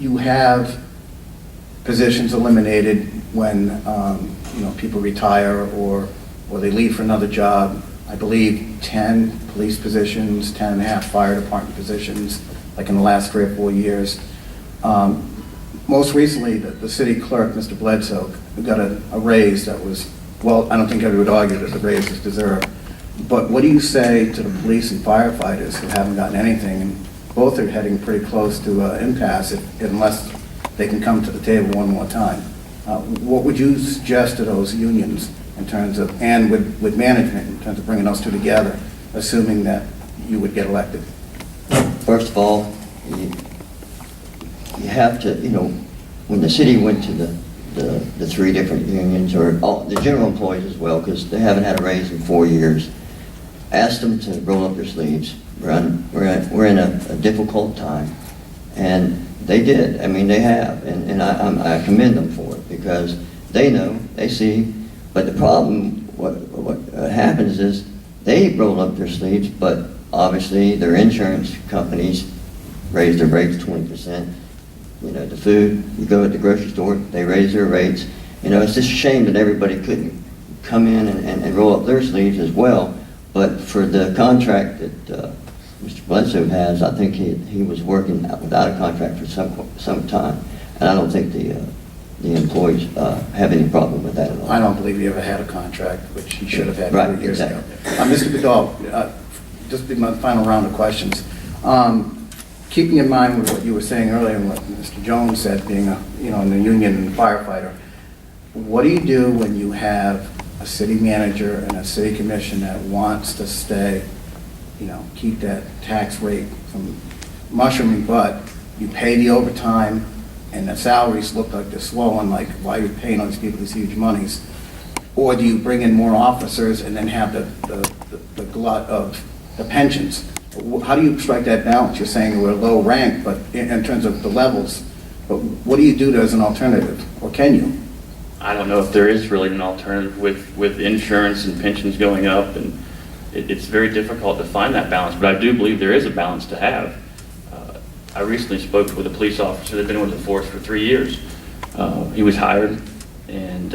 you have positions eliminated when people retire or they leave for another job. I believe 10 police positions, 10 and a half fire department positions, like in the last 3 or 4 years. Most recently, the city clerk, Mr. Bledsoe, got a raise that was, well, I don't think everyone would argue that the raise is deserved. But what do you say to the police and firefighters who haven't gotten anything, and both are heading pretty close to impasse unless they can come to the table one more time? What would you suggest to those unions in terms of, and with management in terms of bringing those two together, assuming that you would get elected? First of all, you have to, when the city went to the 3 different unions, or all, the general employees as well, because they haven't had a raise in 4 years, asked them to roll up their sleeves. We're in a difficult time, and they did. I mean, they have, and I commend them for it, because they know, they see. But the problem, what happens is they roll up their sleeves, but obviously their insurance companies raise their rates 20%. The food, you go at the grocery store, they raise their rates. It's just a shame that everybody couldn't come in and roll up their sleeves as well. But for the contract that Mr. Bledsoe has, I think he was working without a contract for some time. And I don't think the employees have any problem with that at all. I don't believe he ever had a contract, which he should have had right, 3 years exactly. ago. Mr. Goodall, just be my final round of questions. Keeping in mind with what you were saying earlier and what Mr. Jones said, being in the union and firefighter, what do you do when you have a city manager and a city commission that wants to stay, keep that tax rate from mushrooming, but you pay the overtime and the salaries look like they're swollen, like why are you paying all these people these huge monies? Or do you bring in more officers and then have the glut of the pensions? How do you strike that balance? You're saying we're low rank, but in terms of the levels, but what do you do as an alternative, or can you? I don't know if there is really an alternative with insurance and pensions going up, and it's very difficult to find that balance, but I do believe there is a balance to have. I recently spoke with a police officer that's been with the force for 3 years. He was hired, and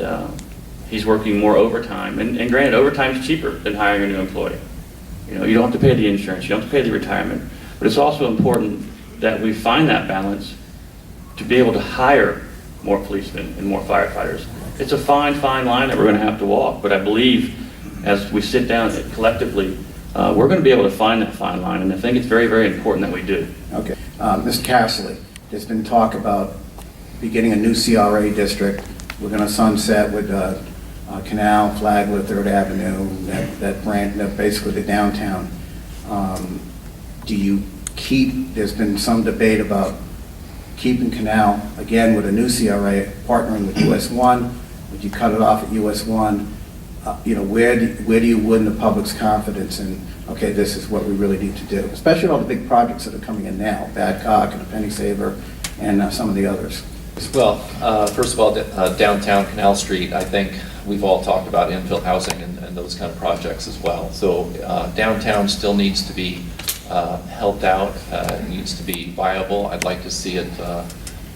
he's working more overtime, and granted, overtime is cheaper than hiring a new employee. You don't have to pay the insurance, you don't have to pay the retirement, but it's also important that we find that balance to be able to hire more policemen and more firefighters. It's a fine line that we're going to have to walk, but I believe as we sit down collectively, we're going to be able to find that fine line, and I think it's very, very important that we do. Okay. Mr. Casserly, there's been talk about beginning a new CRA district. We're going to sunset with Canal, Flagler, 3rd Avenue, that branch, basically the downtown. Do you there's been some debate about keeping Canal, again, with a new CRA, partnering with US 1? Would you cut it off at US 1? Where do you win the public's confidence in, okay, this is what we really need to do, especially all the big projects that are coming in now, Badcock and a Penny Saver and some of the others? Well, first of all, downtown Canal Street, I think we've all talked about infill housing and those kind of projects as well. So downtown still needs to be helped out, needs to be viable. I'd like to see it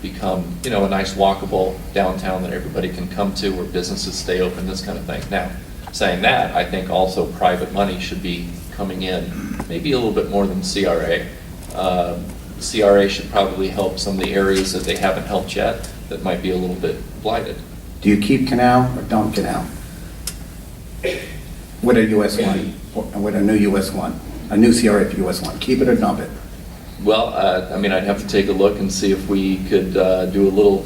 become, a nice walkable downtown that everybody can come to, where businesses stay open, this kind of thing. Now, saying that, I think also private money should be coming in, maybe a little bit more than CRA. CRA should probably help some of the areas that they haven't helped yet that might be a little bit blighted. Do you keep Canal or dump Canal? With a US 1, and with a new US 1, a new CRA for US 1, keep it or dump it? Well, I'd have to take a look and see if we could do a little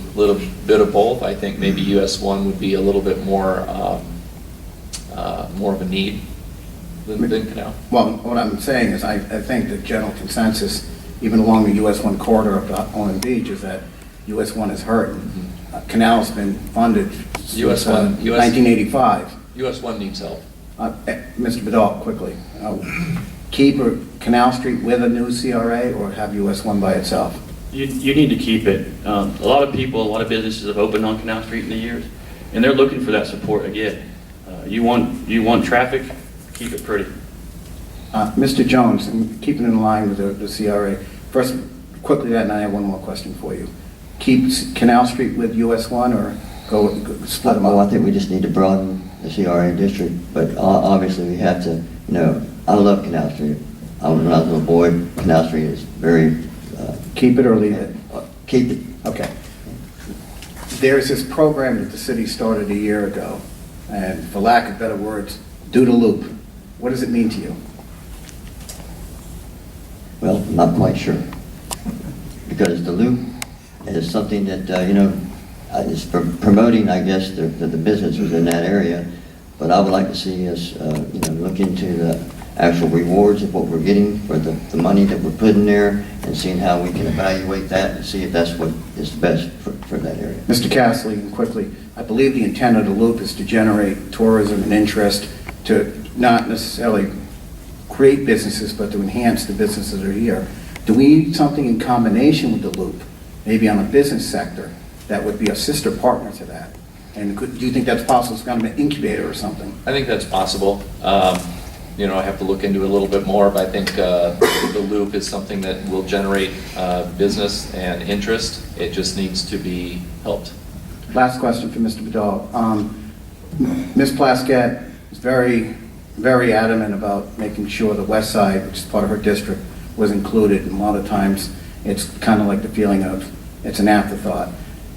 bit of both. I think maybe US 1 would be a little bit more of a need than Canal. Well, what I'm saying is I think the general consensus, even along the US 1 corridor of Owen Beach, is that US 1 is hurt. Mm-hmm. Canal's been funded since US 1, 1985. US 1 needs help. Mr. Vidal, quickly, keep Canal Street with a new CRA or have US 1 by itself? You need to keep it. A lot of people, a lot of businesses have opened on Canal Street in the years, and they're looking for that support again. You want traffic, keep it pretty. Mr. Jones, and keeping in line with the CRA, first, quickly that, and I have one more question for you. keep Canal Street with US 1 or go split them Well, I up? think we just need to broaden the CRA district, but obviously we have to, I love Canal Street. When I was a little boy, Canal Street is very, Keep it or leave it? keep it. Okay. There's this program that the city started a year ago, and for lack of better words, do the loop. What does it mean to you? Well, I'm not quite sure. Because the loop is something that, is promoting, I guess, the businesses in that area. But I would like to see us, look into the actual rewards of what we're getting for the money that we're putting there and seeing how we can evaluate that and see if that's what is best for that area. Mr. Castley, and quickly, I believe the intent of the loop is to generate tourism and interest, to not necessarily create businesses, but to enhance the businesses that are here. Do we need something in combination with the loop, maybe on a business sector, that would be a sister partner to that? And do you think that's possible? It's kind of an incubator or something? I think that's possible. I have to look into it a little bit more, but I think the loop is something that will generate business and interest. It just needs to be helped. Last question for Mr. Vidal. Ms. Plaskett is very, very adamant about making sure the west side, which is part of her district, was included. And a lot of times, it's kind of like the feeling of it's an afterthought.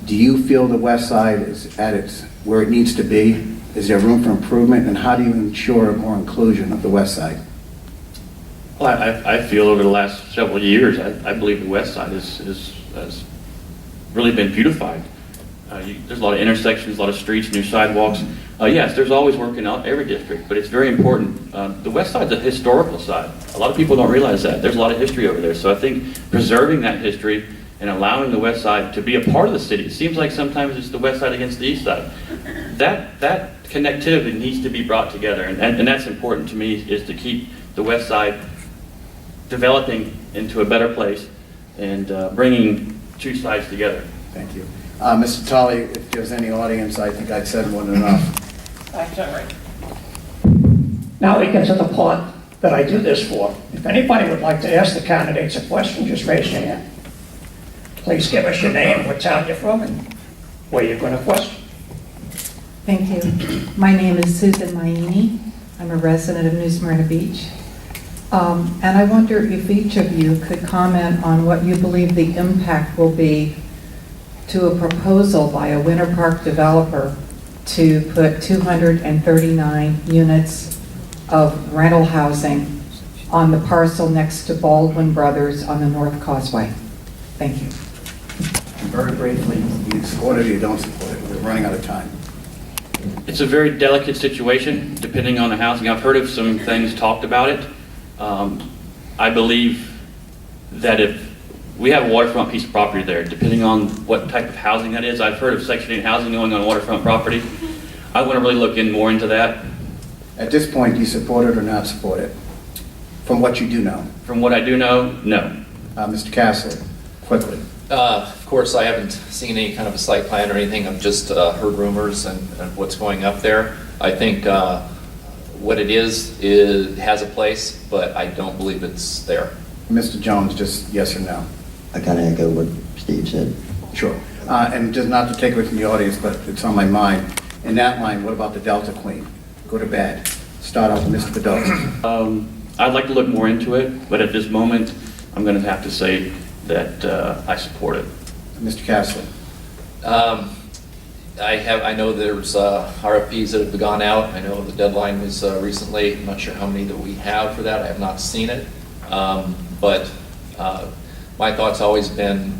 Do you feel the west side is at where it needs to be? Is there room for improvement? And how do you ensure more inclusion of the west side? Well, I feel over the last several years, I believe the west side has really been beautified. There's a lot of intersections, a lot of streets, new sidewalks. Yes, there's always work in every district, but it's very important. The west side's a historical side. A lot of people don't realize that. There's a lot of history over there. So I think preserving that history and allowing the west side to be a part of the city. It seems like sometimes it's the west side against the east side. That connectivity needs to be brought together, and that's important to me, is to keep the west side developing into a better place and bringing two sides together. Thank you. Mr. Tully, if there's any audience, I think I'd said more than enough. That's all right. Now we get to the part that I do this for. If anybody would like to ask the candidates a question, just raise your hand. Please give us your name, what town you're from, and where you're going to question. Thank you. My name is Susan Maini. I'm a resident of New Smyrna Beach. And I wonder if each of you could comment on what you believe the impact will be to a proposal by a Winter Park developer to put 239 units of rental housing on the parcel next to Baldwin Brothers on the North Causeway. Thank you. Very briefly, you support it or you don't support it? We're running out of time. It's a very delicate situation, depending on the housing. I've heard of some things talked about it. I believe that if we have a waterfront piece of property there, depending on what type of housing that is, I've heard of Section 8 housing going on waterfront property. I want to really look in more into that. At this point, do you support it or not support it? From what you do know. From what I do know, no. Mr. Castle, quickly. Of course, I haven't seen any kind of a site plan or anything. I've just heard rumors and what's going up there. I think what it is has a place, but I don't believe it's there. Mr. Jones, just yes or no? I kind of echo what Steve said. Sure. And just not to take away from the audience, but it's on my mind. In that line, what about the Delta Queen? Go to bed. Start out with Mr. Bedell. I'd like to look more into it, but at this moment, I'm going to have to say that I support it. Mr. Castle. I know there's RFPs that have gone out. I know the deadline was recently. I'm not sure how many that we have for that. I have not seen it. But my thought's always been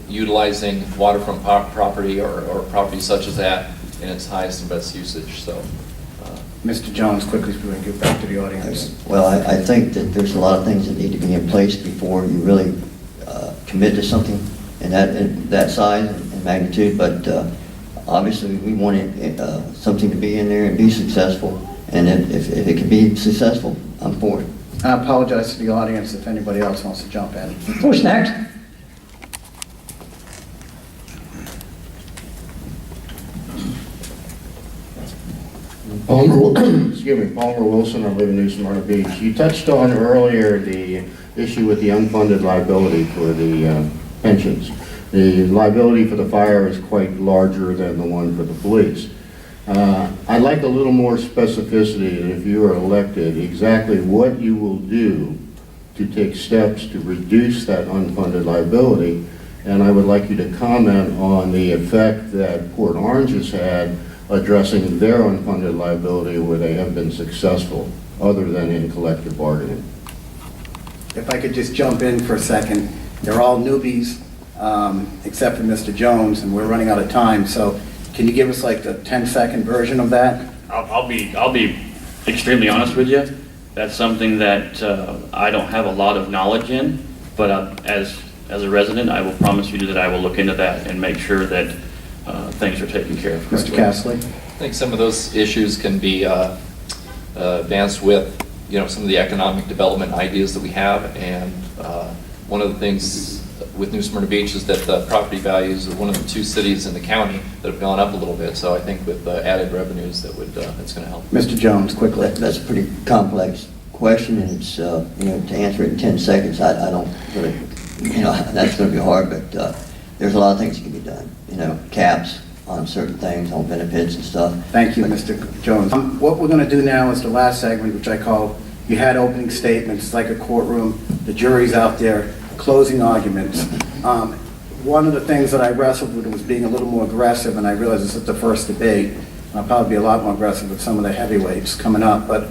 utilizing waterfront property or property such as that in its highest and best usage. So, Mr. Jones, quickly, so we can get back to the audience. Well, I think that there's a lot of things that need to be in place before you really commit to something in that size and magnitude, but obviously we want something to be in there and be successful, and if it can be successful, I'm for it. I apologize to the audience if anybody else wants to jump in. Who's next? Palmer Wilson, I live in New Smyrna Beach. You touched on earlier the issue with the unfunded liability for the pensions. The liability for the fire is quite larger than the one for the police. I'd like a little more specificity, that if you are elected, exactly what you will do to take steps to reduce that unfunded liability. And I would like you to comment on the effect that Port Orange has had addressing their unfunded liability where they have been successful, other than in collective bargaining. If I could just jump in for a second, they're all newbies, except for Mr. Jones, and we're running out of time, so can you give us like the 10-second version of that? I'll be extremely honest with you. That's something that I don't have a lot of knowledge in, but as a resident, I will promise you that I will look into that and make sure that things are taken care of. Mr. Castley? I think some of those issues can be advanced with, some of the economic development ideas that we have. And one of the things with New Smyrna Beach is that the property values are one of the 2 cities in the county that have gone up a little bit. So I think with added revenues, that's going to help. Mr. Jones, quickly. That's a pretty complex question, and it's, to answer it in 10 seconds, I don't really, that's going to be hard, but there's a lot of things that can be done. Caps on certain things, on benefits and stuff. Thank you, Mr. Jones. What we're going to do now is the last segment, which I call, you had opening statements, it's like a courtroom, the jury's out there, closing arguments. One of the things that I wrestled with was being a little more aggressive, and I realize this is the first debate. I'll probably be a lot more aggressive with some of the heavyweights coming up, but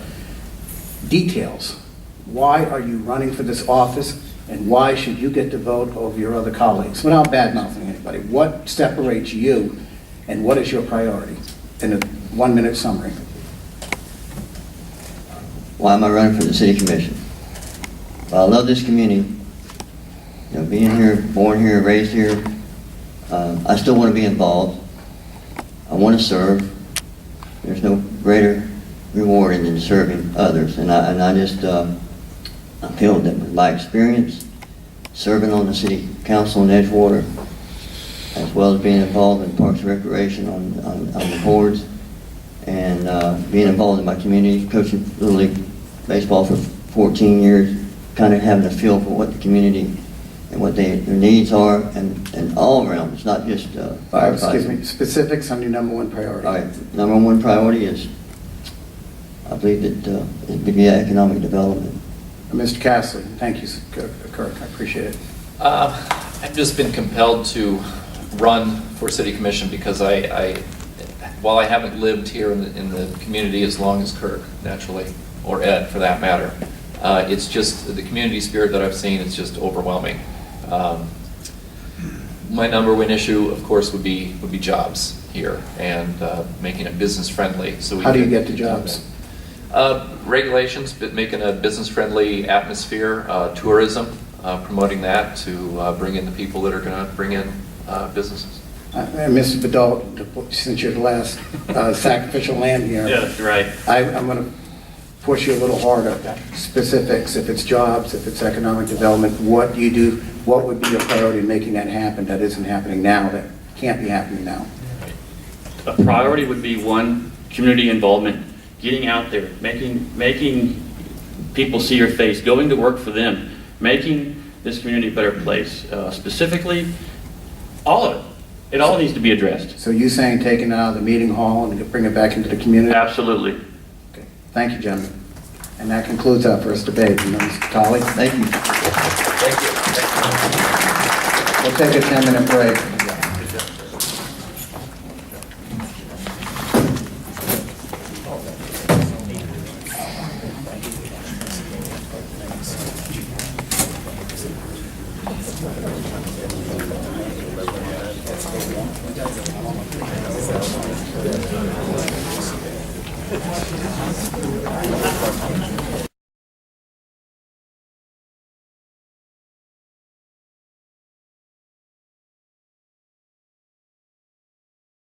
details. Why are you running for this office, and why should you get to vote over your other colleagues? Without bad-mouthing anybody, what separates you, and what is your priority? In a 1-minute summary. Why am I running for the city commission? Well, I love this community. Being here, born here, raised here, I still want to be involved. I want to serve. There's no greater reward than serving others. And I just I feel that with my experience serving on the city council in Edgewater, as well as being involved in Parks and Recreation on the boards, and being involved in my community, coaching Little League baseball for 14 years, kind of having a feel for what the community and what their needs are, and all around. It's not just firefighting. Excuse me, specifics on your number 1 priority. All right, number 1 priority is, I believe that it would be economic development. Mr. Castley, thank you, Kirk, I appreciate it. I've just been compelled to run for city commission because while I haven't lived here in the community as long as Kirk, naturally, or Ed for that matter, it's just the community spirit that I've seen is just overwhelming. My number 1 issue, of course, would be jobs here and making it business friendly. So How do you get to jobs? Regulations, but making a business-friendly atmosphere, tourism, promoting that to bring in the people that are going to bring in businesses. Mr. Bedell, since you're the last sacrificial lamb here, Yeah, that's right. I'm going to push you a little harder. Specifics, if it's jobs, if it's economic development, what do you do? What would be your priority in making that happen that isn't happening now, that can't be happening now? A priority would be 1, community involvement, getting out there, making people see your face, going to work for them, making this community a better place. Specifically, all of it. It all needs to be addressed. So you saying taking it out of the meeting hall and bring it back into the community? Absolutely. Okay. Thank you, gentlemen. And that concludes our first debate. Mr. Tolley? Thank you. We'll take a 10-minute break.